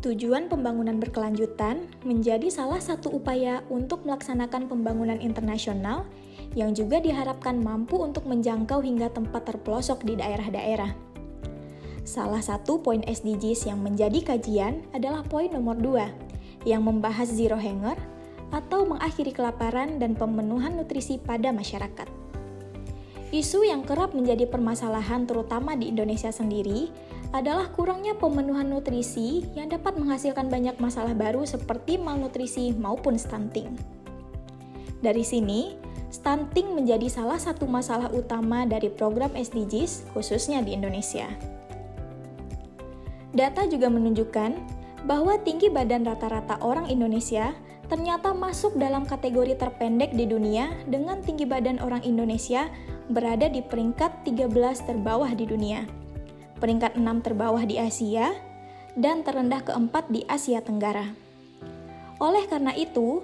Tujuan pembangunan berkelanjutan menjadi salah satu upaya untuk melaksanakan pembangunan internasional yang juga diharapkan mampu untuk menjangkau hingga tempat terpelosok di daerah-daerah. Salah satu poin SDGs yang menjadi kajian adalah poin nomor 2, yang membahas zero hunger atau mengakhiri kelaparan dan pemenuhan nutrisi pada masyarakat. Isu yang kerap menjadi permasalahan terutama di Indonesia sendiri adalah kurangnya pemenuhan nutrisi yang dapat menghasilkan banyak masalah baru seperti malnutrisi maupun stunting. Dari sini, stunting menjadi salah satu masalah utama dari program SDGs khususnya di Indonesia. Data juga menunjukkan bahwa tinggi badan rata-rata orang Indonesia ternyata masuk dalam kategori terpendek di dunia dengan tinggi badan orang Indonesia berada di peringkat 13 terbawah di dunia, peringkat 6 terbawah di Asia, dan terendah keempat di Asia Tenggara. Oleh karena itu,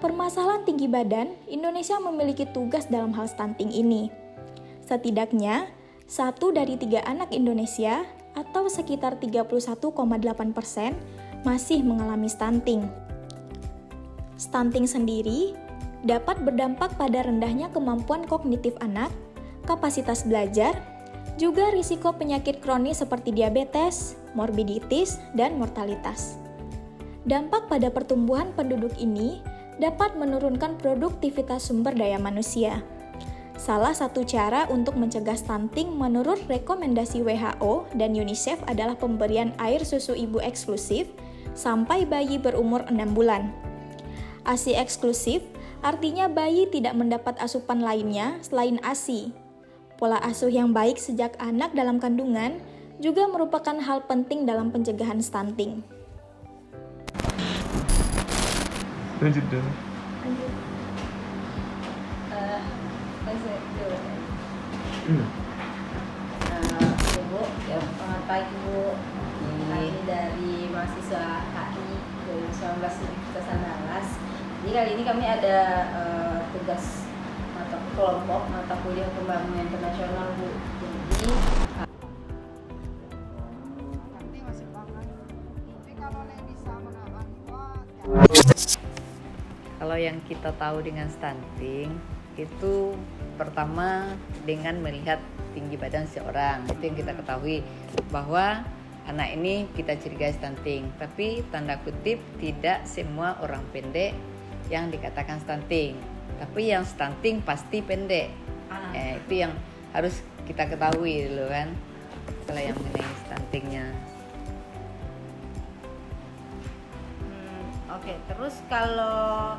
permasalahan tinggi badan, Indonesia memiliki tugas dalam hal stunting ini. Setidaknya, 1 dari 3 anak Indonesia atau sekitar 31,8% masih mengalami stunting. Stunting sendiri dapat berdampak pada rendahnya kemampuan kognitif anak, kapasitas belajar, juga risiko penyakit kronis seperti diabetes, morbiditis, dan mortalitas. Dampak pada pertumbuhan penduduk ini dapat menurunkan produktivitas sumber daya manusia. Salah satu cara untuk mencegah stunting menurut rekomendasi WHO dan UNICEF adalah pemberian air susu ibu eksklusif sampai bayi berumur 6 bulan. ASI eksklusif artinya bayi tidak mendapat asupan lainnya selain ASI. Pola asuh yang baik sejak anak dalam kandungan juga merupakan hal penting dalam pencegahan stunting. Lanjut dulu. Ibu, selamat pagi Bu. Kami dari mahasiswa HI 2019 Universitas Andalas. Jadi kali ini kami ada tugas kelompok mata kuliah pembangunan internasional Bu. Jadi kalau yang kita tahu dengan stunting itu pertama dengan melihat tinggi badan seorang, itu yang kita ketahui bahwa anak ini kita curigai stunting, tapi tanda kutip tidak semua orang pendek yang dikatakan stunting, tapi yang stunting pasti pendek. Itu yang harus kita ketahui dulu kan, kalau yang mengenai stuntingnya. Oke, terus kalau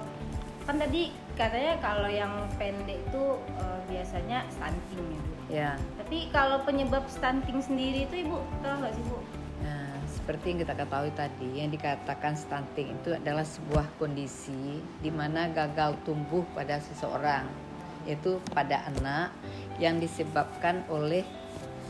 kan tadi katanya kalau yang pendek itu biasanya stunting ya Bu. Ya. Tapi kalau penyebab stunting sendiri itu Ibu tahu nggak sih Bu? Nah, seperti yang kita ketahui tadi, yang dikatakan stunting itu adalah sebuah kondisi di mana gagal tumbuh pada seseorang, yaitu pada anak yang disebabkan oleh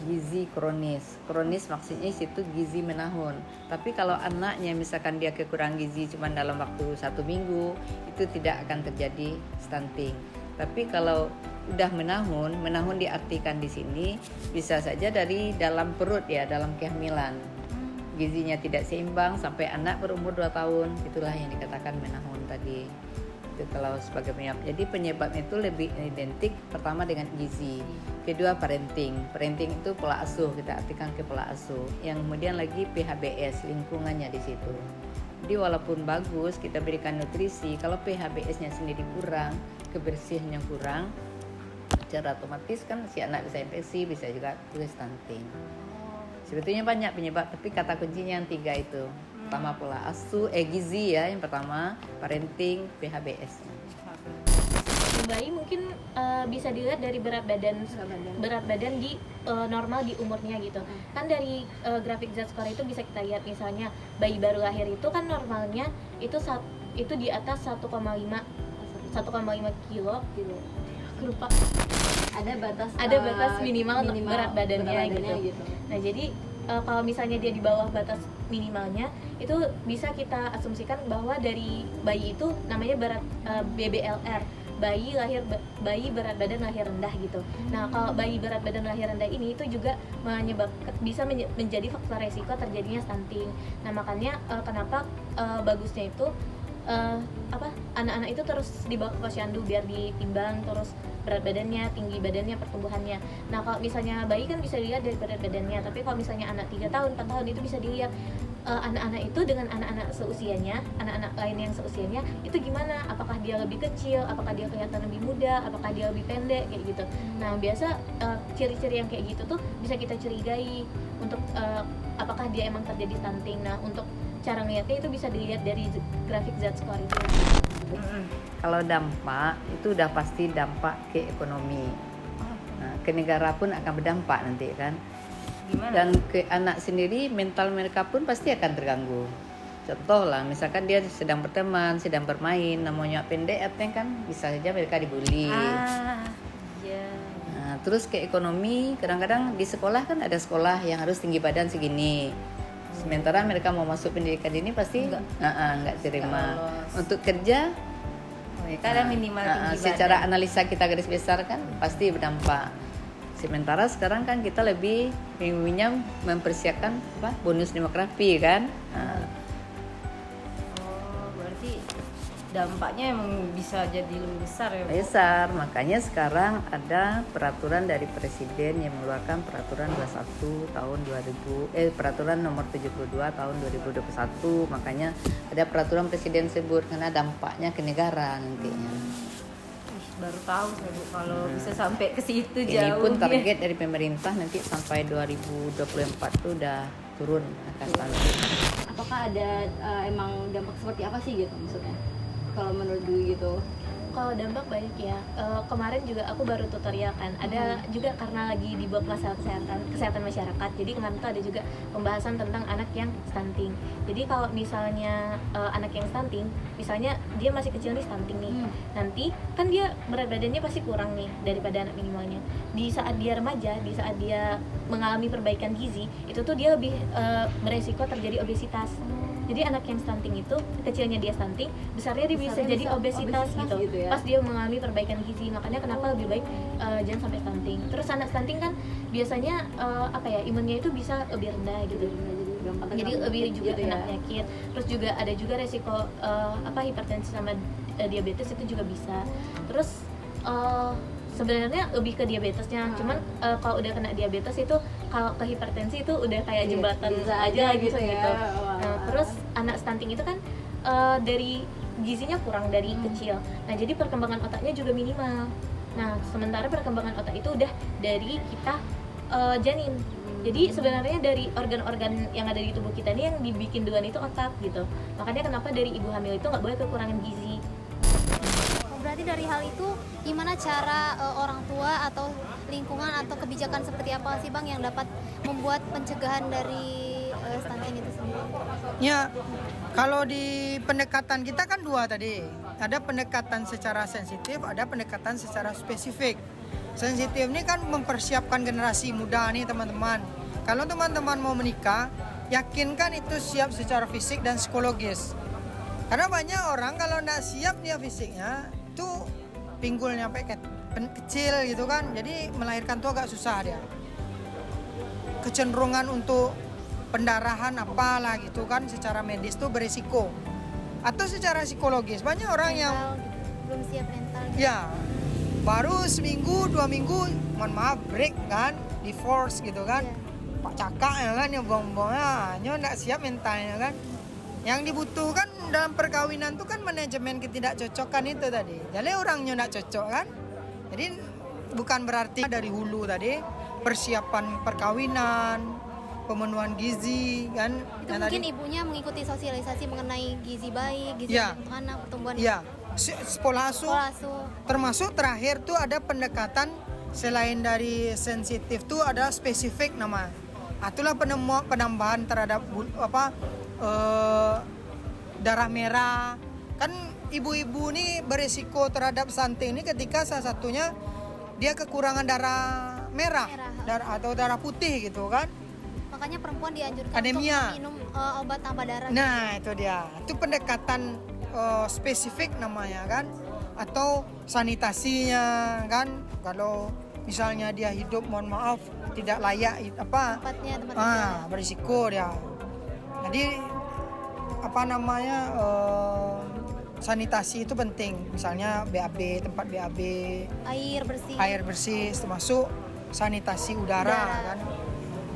gizi kronis. Kronis maksudnya situ gizi menahun. Tapi kalau anaknya misalkan dia kekurangan gizi cuma dalam waktu 1 minggu, itu tidak akan terjadi stunting. Tapi kalau udah menahun diartikan di sini bisa saja dari dalam perut ya, dalam kehamilan. Gizinya tidak seimbang sampai anak berumur 2 tahun, itulah yang dikatakan menahun tadi. Itu kalau sebagai penyebab. Jadi penyebabnya itu lebih identik pertama dengan gizi, kedua parenting itu pola asuh, kita artikan ke pola asuh, yang kemudian lagi PHBS, lingkungannya di situ. Jadi walaupun bagus kita berikan nutrisi, kalau PHBS-nya sendiri kurang, kebersihannya kurang, secara otomatis kan si anak bisa infeksi, bisa juga stunting. Sebetulnya banyak penyebab, tapi kata kuncinya yang 3 itu. Pertama pola asuh, gizi ya yang pertama, parenting, PHBS. Bayi mungkin bisa dilihat dari berat badan di normal di umurnya gitu. Kan dari grafik Z-score itu bisa kita lihat misalnya bayi baru lahir itu kan normalnya itu di atas 1,5 kilo gitu. Aku lupa. Ada batas minimal untuk berat badannya gitu. Nah, jadi kalau misalnya dia di bawah batas minimalnya, itu bisa kita asumsikan bahwa dari bayi itu namanya berat BBLR bayi berat badan lahir rendah gitu. Nah, kalau bayi berat badan lahir rendah ini itu juga bisa menjadi faktor resiko terjadinya stunting. Nah, makanya kenapa bagusnya itu anak-anak itu terus dibawa ke posyandu biar ditimbang terus berat badannya, tinggi badannya, pertumbuhannya. Nah, kalau misalnya bayi kan bisa dilihat dari berat badannya, tapi kalau misalnya anak 3 tahun, 4 tahun itu bisa dilihat anak-anak itu dengan anak-anak seusianya, anak-anak lain yang seusianya itu gimana? Apakah dia lebih kecil, apakah dia kelihatan lebih muda, apakah dia lebih pendek kayak gitu. Nah, biasa ciri-ciri yang kayak gitu tuh bisa kita curigai untuk apakah dia emang terjadi stunting. Nah, untuk cara ngeliatnya itu bisa dilihat dari grafik Z-score itu. Kalau dampak itu udah pasti dampak ke ekonomi. Nah, ke negara pun akan berdampak nanti kan. Gimana? Dan ke anak sendiri mental mereka pun pasti akan terganggu. Contoh lah, misalkan dia sedang berteman, sedang bermain, namanya pendek, artinya kan bisa saja mereka dibully. Iya. Nah, terus ke ekonomi, kadang-kadang di sekolah kan ada sekolah yang harus tinggi badan segini. Sementara mereka mau masuk pendidikan ini pasti nggak terima. Untuk kerja, Kadang minimal tinggi secara badan. analisa kita garis besar kan pasti berdampak. Sementara sekarang kan kita lebih inginnya mempersiapkan bonus demografi kan. Berarti dampaknya emang bisa jadi lebih besar ya, Bu? Besar, makanya sekarang ada peraturan dari Presiden yang mengeluarkan peraturan 21 tahun 2000 peraturan nomor 72 tahun 2021. Makanya ada peraturan Presiden sebut karena dampaknya ke negara nantinya. Baru tahu saya, Bu, kalau bisa sampai ke situ Ini jauh. pun target dari pemerintah nanti sampai 2024 tuh udah turun angka stunting. Apakah ada emang dampak seperti apa sih gitu maksudnya? Kalau menurut Dwi gitu. Kalau dampak banyak ya. Kemarin juga aku baru tutorial kan. Ada juga karena lagi dibuat masalah kesehatan masyarakat. Jadi kemarin tuh ada juga pembahasan tentang anak yang stunting. Jadi kalau misalnya anak yang stunting, misalnya dia masih kecil nih stunting nih. Nanti kan dia berat badannya pasti kurang nih daripada anak minimalnya. Di saat dia remaja, di saat dia mengalami perbaikan gizi, itu tuh dia lebih beresiko terjadi obesitas. Jadi anak yang stunting itu, kecilnya dia stunting, besarnya dia bisa jadi obesitas gitu ya? pas dia mengalami perbaikan gizi. Makanya kenapa lebih baik jangan sampai stunting. Terus anak stunting kan biasanya imunnya itu bisa lebih rendah gitu. Jadi lebih juga gitu kena ya? penyakit. Terus juga ada juga resiko hipertensi sama diabetes itu juga bisa. Terus sebenarnya lebih ke diabetesnya, cuman kalau udah kena diabetes itu, kalau ke hipertensi itu udah kayak jembatan bisa aja gitu. ya. Nah, terus anak stunting itu kan dari gizinya kurang dari kecil. Nah, jadi perkembangan otaknya juga minimal. Nah, sementara perkembangan otak itu udah dari kita janin. Jadi sebenarnya dari organ-organ yang ada di tubuh kita ini yang dibikin duluan itu otak gitu. Makanya kenapa dari ibu hamil itu nggak boleh kekurangan gizi. Berarti dari hal itu gimana cara orang tua atau lingkungan atau kebijakan seperti apa sih Bang yang dapat membuat pencegahan dari stunting itu sendiri? Ya, kalau di pendekatan kita kan dua tadi. Ada pendekatan secara sensitif, ada pendekatan secara spesifik. Sensitif ini kan mempersiapkan generasi muda nih teman-teman. Kalau teman-teman mau menikah, yakinkan itu siap secara fisik dan psikologis. Karena banyak orang kalau nggak siap dia fisiknya, itu pinggulnya sampai kecil gitu kan. Jadi melahirkan tuh agak susah dia. Kecenderungan untuk pendarahan apalah gitu kan secara medis tuh berisiko. Atau secara psikologis banyak orang Mental yang gitu. Belum siap mental gitu. ya baru seminggu 2 minggu mohon maaf break kan, divorce gitu kan. Pak cakak ya kan yang buang-buangnya nggak siap mentalnya kan. Yang dibutuhkan dalam perkawinan tuh kan manajemen ketidakcocokan itu tadi. Jadi orangnya nggak cocok kan. Jadi bukan berarti dari hulu tadi persiapan perkawinan, pemenuhan gizi kan. Itu mungkin ibunya mengikuti sosialisasi mengenai gizi baik, gizi Ya. untuk anak, pertumbuhan. Iya, pola asuh. Pola asuh. Termasuk terakhir tuh ada pendekatan selain dari sensitif tuh ada spesifik nama. Itulah penambahan terhadap darah merah. Kan ibu-ibu nih beresiko terhadap stunting ini ketika salah satunya dia kekurangan darah merah. Atau darah putih gitu kan. Makanya perempuan dianjurkan Anemia. untuk minum obat tambah darah. Nah itu dia, itu pendekatan spesifik namanya kan. atau sanitasinya kan, kalau misalnya dia hidup mohon maaf tidak layak Tempat kerja. berisiko dia. Jadi sanitasi itu penting, misalnya BAB, tempat BAB, air bersih termasuk sanitasi udara kan.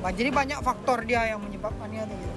Nah, jadi banyak faktor dia yang menyebabkannya tuh gitu.